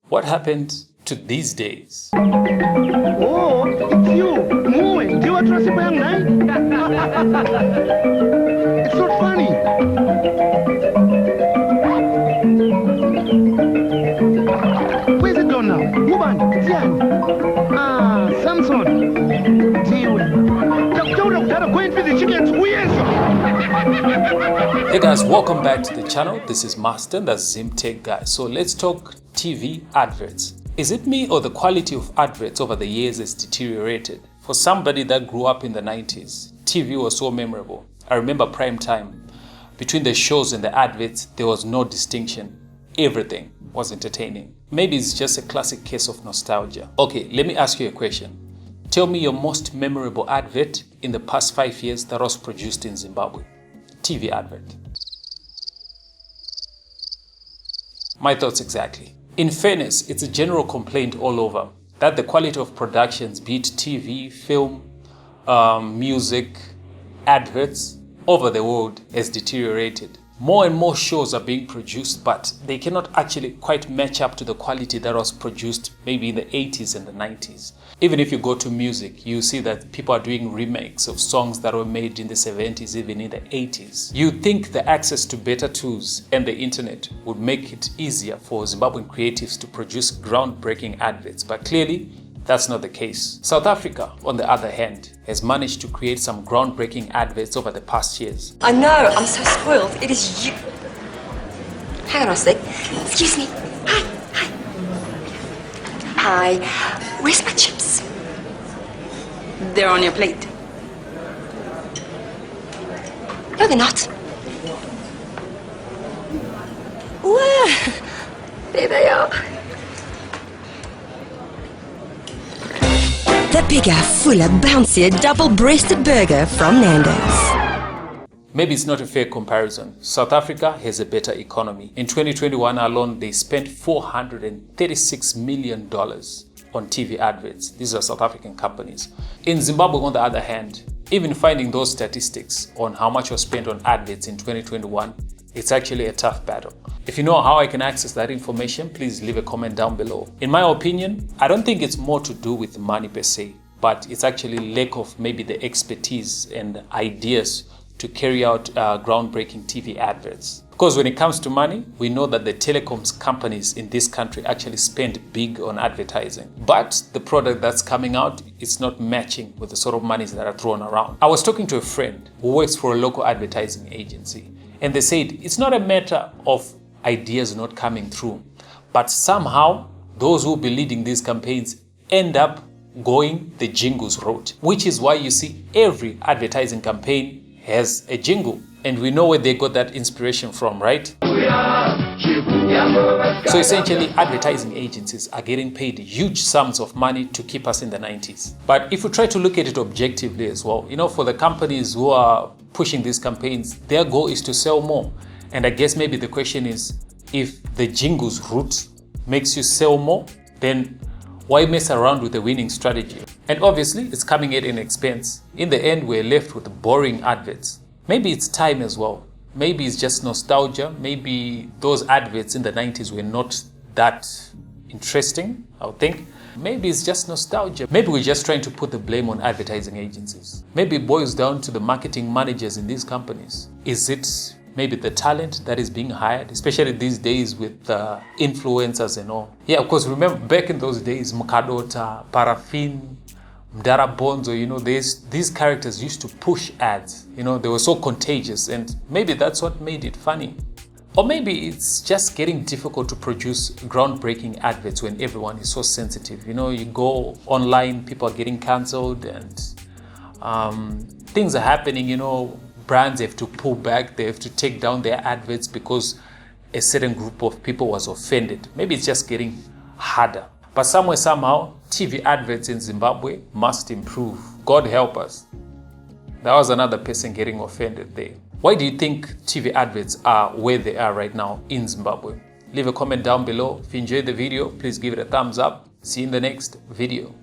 What happened to these days? Oh, it's you. Moe, do you want to see my night? It's not funny. Where's it gone now? Muban, Tian. Ah, Samson. Going for the chickens. Hey guys, welcome back to the channel. This is Master, that's Zim Tech guy. So let's talk TV adverts. Is it me or the quality of adverts over the years has deteriorated? For somebody that grew up in the 90s, TV was so memorable. I remember prime time. Between the shows and the adverts, there was no distinction. Everything was entertaining. Maybe it's just a classic case of nostalgia. Okay, let me ask you a question. Tell me your most memorable advert in the past 5 years that was produced in Zimbabwe. TV advert. My thoughts exactly. In fairness, it's a general complaint all over that the quality of productions, be it TV, film, music, adverts, over the world has deteriorated. More and more shows are being produced, but they cannot actually quite match up to the quality that was produced maybe in the 80s and the 90s. Even if you go to music, you see that people are doing remakes of songs that were made in the 70s, even in the 80s. You think the access to better tools and the internet would make it easier for Zimbabwean creatives to produce groundbreaking adverts, but clearly, that's not the case. South Africa, on the other hand, has managed to create some groundbreaking adverts over the past years. I know, I'm so spoiled. It is you. Hang on a sec. Excuse me. Hi. Where's my chips? They're on your plate. No, they're not. Whoa. There they are. The bigger, fuller, bouncier, double-breasted burger from Nandos. Maybe it's not a fair comparison. South Africa has a better economy. In 2021 alone, they spent $436 million on TV adverts. These are South African companies. In Zimbabwe, on the other hand, even finding those statistics on how much was spent on adverts in 2021, it's actually a tough battle. If you know how I can access that information, please leave a comment down below. In my opinion, I don't think it's more to do with money per se, but it's actually lack of maybe the expertise and ideas to carry out groundbreaking TV adverts. Because when it comes to money, we know that the telecoms companies in this country actually spend big on advertising. But the product that's coming out is not matching with the sort of monies that are thrown around. I was talking to a friend who works for a local advertising agency, and they said it's not a matter of ideas not coming through, but somehow those who will be leading these campaigns end up going the jingles route, which is why you see every advertising campaign has a jingle, and we know where they got that inspiration from, right? So essentially, advertising agencies are getting paid huge sums of money to keep us in the 90s. But if we try to look at it objectively as well, you know, for the companies who are pushing these campaigns, their goal is to sell more. And I guess maybe the question is, if the jingles route makes you sell more, then why mess around with the winning strategy? And obviously, it's coming at an expense. In the end, we're left with boring adverts. Maybe it's time as well. Maybe it's just nostalgia. Maybe those adverts in the 90s were not that interesting, I would think. Maybe it's just nostalgia. Maybe we're just trying to put the blame on advertising agencies. Maybe it boils down to the marketing managers in these companies. Is it maybe the talent that is being hired, especially these days with influencers and all? Yeah, of course, remember back in those days, Mukadota, Paraffin, Mdara Bonzo, you know, these characters used to push ads. You know, they were so contagious, and maybe that's what made it funny. Or maybe it's just getting difficult to produce groundbreaking adverts when everyone is so sensitive. You know, you go online, people are getting cancelled, and things are happening, you know, brands have to pull back, they have to take down their adverts because a certain group of people was offended. Maybe it's just getting harder. But somewhere, somehow, TV adverts in Zimbabwe must improve. God help us. That was another person getting offended there. Why do you think TV adverts are where they are right now in Zimbabwe? Leave a comment down below. If you enjoyed the video, please give it a thumbs up. See you in the next video.